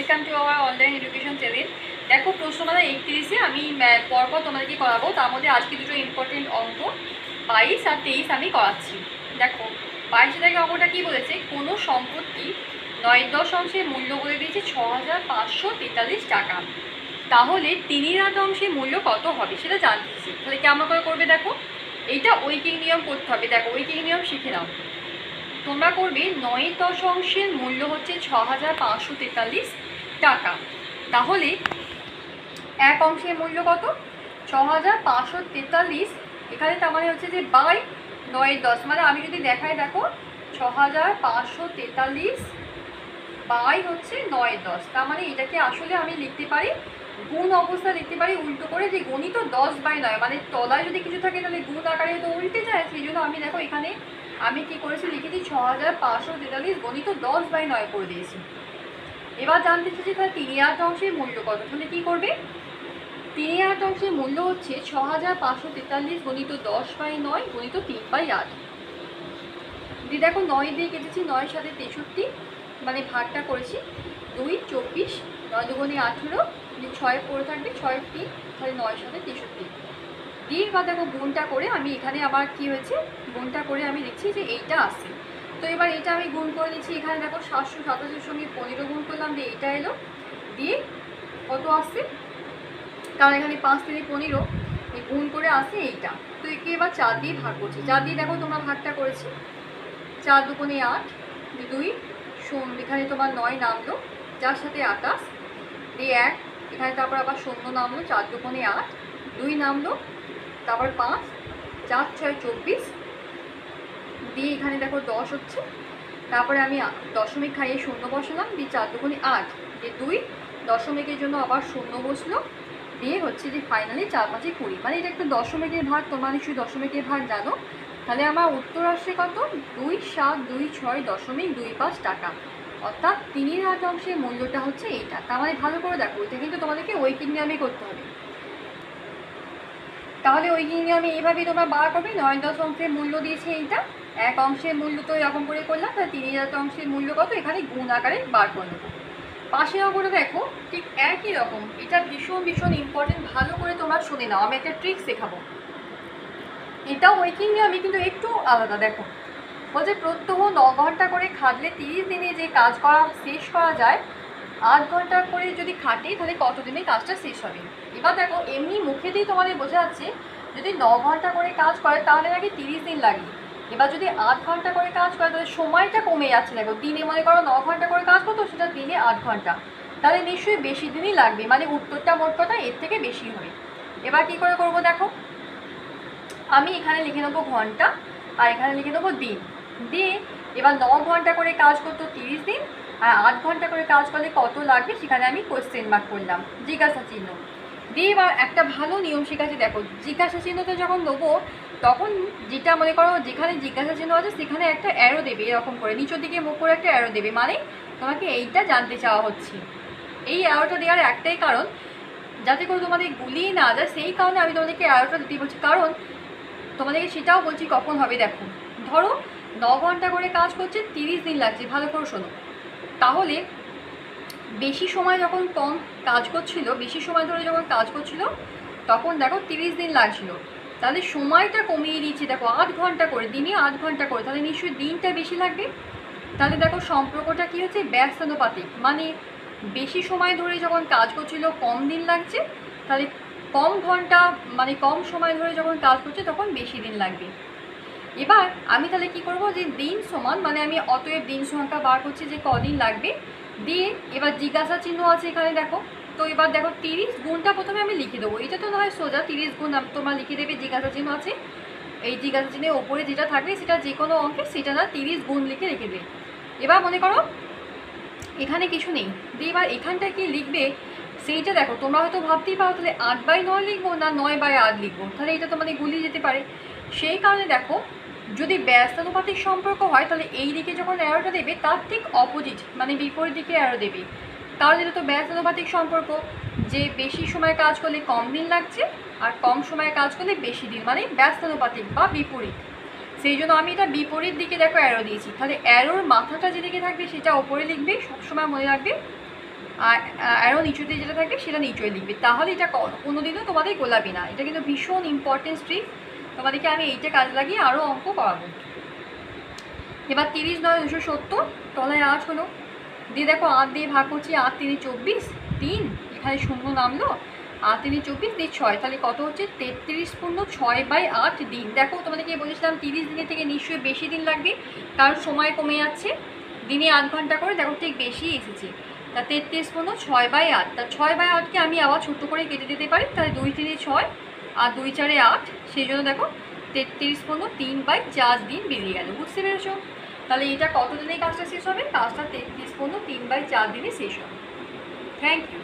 Welcome to our online education channel. দেখো প্রশ্নমালা 31-এ আমি পরপর তোমাদেরকে করাবো। তার মধ্যে আজকে দুটো ইম্পর্টেন্ট অঙ্ক 22 আর 23 আমি করাচ্ছি। দেখো 22 থেকে অঙ্কটা কী বলেছে, কোনো সম্পত্তি 9/10 মূল্য বলে দিয়েছে 6,543 টাকা, তাহলে 3/8 মূল্য কত হবে সেটা জানতেছি। তাহলে কেমন করে করবে দেখো, এইটা ঐকিক নিয়ম করতে হবে। দেখো ঐকিক নিয়ম শিখে নাও তোমরা। করবে 9/10 মূল্য হচ্ছে 6,543 টাকা, তাহলে 1 অংশের মূল্য কত 6,543। এখানে তার মানে হচ্ছে যে বাই 9/10, মানে আমি যদি দেখাই দেখো 6,543 বাই হচ্ছে 9/10, তার মানে এটাকে আসলে আমি লিখতে পারি গুণ অবস্থা লিখতে পারি উল্টো করে, যে গণিত 10/9, মানে তলায় যদি কিছু থাকে তাহলে গুণ আকারে তো উল্টে যায়। সেই জন্য আমি দেখো এখানে আমি কি করেছি লিখেছি 6,543 গণিত 10/9 করে দিয়েছি। এবার জানতে চাইছি তাহলে 3/8 মূল্য কত। তাহলে কী করবে, 3/8 মূল্য হচ্ছে 6,543 গণিত 10/9 গণিত 3/8। দিয়ে দেখো 9 দিয়ে কেটেছি, 9 সাথে 63, মানে ভাগটা করেছি 2 24, 9 দুগুণে 18, 6 পড়ে থাকবে 6 3, তাহলে 9 সাথে 63 দিয়ে বা দেখো গুণটা করে আমি এখানে আবার কি হয়েছে গুণটা করে আমি লিখছি যে এইটা আসছে। তো এবার এটা আমি গুণ করে নিচ্ছি। এখানে দেখো 787-এর সঙ্গে 15 গুণ করলাম, দিয়ে এইটা এলো, দিয়ে কত আসছে, কারণ এখানে 5 থেকে 15 এই গুণ করে আসে এইটা। তো একে এবার 4 দিয়ে ভাগ করছি। 4 দিয়ে দেখো তোমরা ভাগটা করেছি, 4 দুগুণে 8, 2 এখানে তোমার 9 নামলো, যার সাথে 28 দিয়ে 1, এখানে তারপর আবার 0 নামলো, 4 দুগুণে 8, 2 নামলো, তারপর 5, 4 6 24 দিয়ে এখানে দেখো 10 হচ্ছে। তারপরে আমি দশমিক খাইয়ে 0 বসালাম, দিয়ে 4 দুগুণে 8, দিয়ে 2 দশমিকের জন্য আবার 0 বসলো, দিয়ে হচ্ছে যে ফাইনালি 4 5 20, মানে এটা একটা দশমিকের ভাগ। তোমরা নিশ্চয়ই দশমিকের ভাগ জানো। তাহলে আমার উত্তর আসছে কত 2726.25 টাকা, অর্থাৎ 3/8 মূল্যটা হচ্ছে এইটা। তার মানে ভালো করে দেখো, এটা কিন্তু তোমাদেরকে ঐকিক নিয়মে করতে হবে। তাহলে ঐকিক নিয়মে এইভাবেই তোমরা বার করবে। 9/10 মূল্য দিয়েছে এইটা, 1 অংশের মূল্য তো এরকম করে করলাম, তাহলে 3/8 মূল্য কত এখানে গুণ আকারে বার করে নেবো। পাশের অঙ্কটা দেখো ঠিক একই রকম, এটা ভীষণ ভীষণ ইম্পর্টেন্ট, ভালো করে তোমরা শুনে নাও। আমি একটা ট্রিক্স শেখাবো, এটাও ঐকিক নিয়মই কিন্তু একটু আলাদা। দেখো বলছে প্রত্যহ 9 ঘন্টা করে খাটলে 30 দিনে যে কাজ করা শেষ করা যায়, 8 ঘন্টা করে যদি খাটে তাহলে কত দিনে কাজটা শেষ হবে। এবার দেখো এমনি মুখে দিয়ে তোমাদের বোঝা যাচ্ছে যদি 9 ঘন্টা করে কাজ করে তাহলে নাকি 30 দিন লাগে। এবার যদি 8 ঘন্টা করে কাজ করে তাহলে সময়টা কমে যাচ্ছে। দেখো দিনে মনে করো 9 ঘন্টা করে কাজ করতো, সেটা দিনে 8 ঘন্টা, তাহলে নিশ্চয়ই বেশি দিনই লাগবে, মানে উত্তরটা মোট কথা এর থেকে বেশি হবে। এবার কী করে করবো দেখো, আমি এখানে লিখে নেবো ঘন্টা আর এখানে লিখে নেবো দিন। দিয়ে এবার 9 ঘন্টা করে কাজ করতো 30 দিন, আর 8 ঘন্টা করে কাজ করলে কত লাগবে সেখানে আমি কোয়েশ্চেন মার্ক করলাম, জিজ্ঞাসা চিহ্ন দিয়ে। এবার একটা ভালো নিয়ম শিখাচ্ছি। দেখো জিজ্ঞাসা চিহ্নটা যখন দেবো তখন যেটা মনে করো যেখানে জিজ্ঞাসা চিহ্ন আছে সেখানে একটা অ্যারো দেবে, এরকম করে নিচের দিকে মুখ করে একটা অ্যারো দেবে, মানে তোমাকে এইটা জানতে চাওয়া হচ্ছে। এই অ্যারোটা দেওয়ার একটাই কারণ, যাতে করে তোমাদের গুলিয়ে না যায়, সেই কারণে আমি তোমাদেরকে অ্যারোটা দিতে বলছি। কারণ তোমাদেরকে সেটাও বলছি কখন হবে। দেখো ধরো 9 ঘন্টা করে কাজ করছে, 30 দিন লাগছে, ভালো করে শোনো। তাহলে বেশি সময় যখন কম কাজ করছিল, বেশি সময় ধরে যখন কাজ করছিল তখন দেখো 30 দিন লাগছিল, তাহলে সময়টা কমিয়ে দিচ্ছি। দেখো 8 ঘন্টা করে, দিনে 8 ঘন্টা করে, তাহলে নিশ্চয়ই দিনটা বেশি লাগবে। তাহলে দেখো সম্পর্কটা কী হচ্ছে, ব্যস্তানুপাতিক, মানে বেশি সময় ধরে যখন কাজ করছিল কম দিন লাগছে, তাহলে কম ঘন্টা মানে কম সময় ধরে যখন কাজ করছে তখন বেশি দিন লাগবে। এবার আমি তাহলে কি করব, যে দিন সমান, মানে আমি অতএব দিন সংখ্যা বার করছি যে কদিন লাগবে, দিয়ে এবার জিজ্ঞাসা চিহ্ন আছে এখানে দেখো। তো এবার দেখো 30 গুণটা প্রথমে আমি লিখে দেবো, এটা তো নয় সোজা 30 গুণ তোমরা লিখে দেবে, জিজ্ঞাসা চিহ্ন আছে, এই জিজ্ঞাসা চিহ্নের ওপরে যেটা থাকবে সেটা যে কোনো অঙ্কে সেটা না 30 গুণ লিখে রেখে দেবে। এবার মনে করো এখানে কিছু নেই, দিয়ে এবার এখানটায় কি লিখবে সেইটা দেখো। তোমরা হয়তো ভাবতেই পারো তাহলে 8/9 লিখবো না 9/8 লিখবো, তাহলে এটা তোমাদের গুলিয়ে যেতে পারে। সেই কারণে দেখো যদি ব্যস্তানুপাতিক সম্পর্ক হয় তাহলে এই দিকে যখন অ্যারোটা দেবে তার ঠিক অপোজিট, মানে বিপরীত দিকে অ্যারো দেবে। কারণ এটা তো ব্যস্তানুপাতিক সম্পর্ক, যে বেশি সময় কাজ করলে কম দিন লাগছে আর কম সময়ে কাজ করলে বেশি দিন, মানে ব্যস্তানুপাতিক বা বিপরীত। সেই জন্য আমি এটা বিপরীত দিকে দেখো অ্যারো দিয়েছি। তাহলে অ্যারোর মাথাটা যেদিকে থাকবে সেটা ওপরে লিখবে, সবসময় মনে রাখবে। আর আরও নিচুতে যেটা থাকবে সেটা নিচুয়ে লিখবে, তাহলে এটা কোনোদিনও তোমাদের গোলাপি না। এটা কিন্তু ভীষণ ইম্পর্টেন্ট ট্রিক, তোমাদেরকে আমি এইটা কাজ লাগিয়ে আরও অঙ্ক করাবো। এবার 30 নয় 270, তলায় 8 হলো, দিয়ে দেখো 8 দিয়ে ভাগ করছি, 8 3 24, 3 এখানে শূন্য নামলো, 8 3 24 দিয়ে 6, তাহলে কত হচ্ছে 33 পূর্ণ 6/8 দিন। দেখো তোমাদেরকে বলেছিলাম 30 দিনের থেকে নিশ্চয়ই বেশি দিন লাগবে, কারণ সময় কমে যাচ্ছে, দিনে 8 ঘন্টা করে, দেখো ঠিক বেশি এসেছে। তা 33 পূর্ণ 6/8, তা 6/8কে আমি আবার ছোট্ট করে কেটে দিতে পারি, তাহলে 2 3 6 আর 2 4 8, সেই জন্য দেখো 33 পূর্ণ 3/4 দিন বেরিয়ে গেল। বুঝতে পেরেছো? তাহলে এটা কত দিনে কাজটা শেষ হবে? কাজটা 33 পূর্ণ 3/4 দিনে শেষ হবে। Thank you.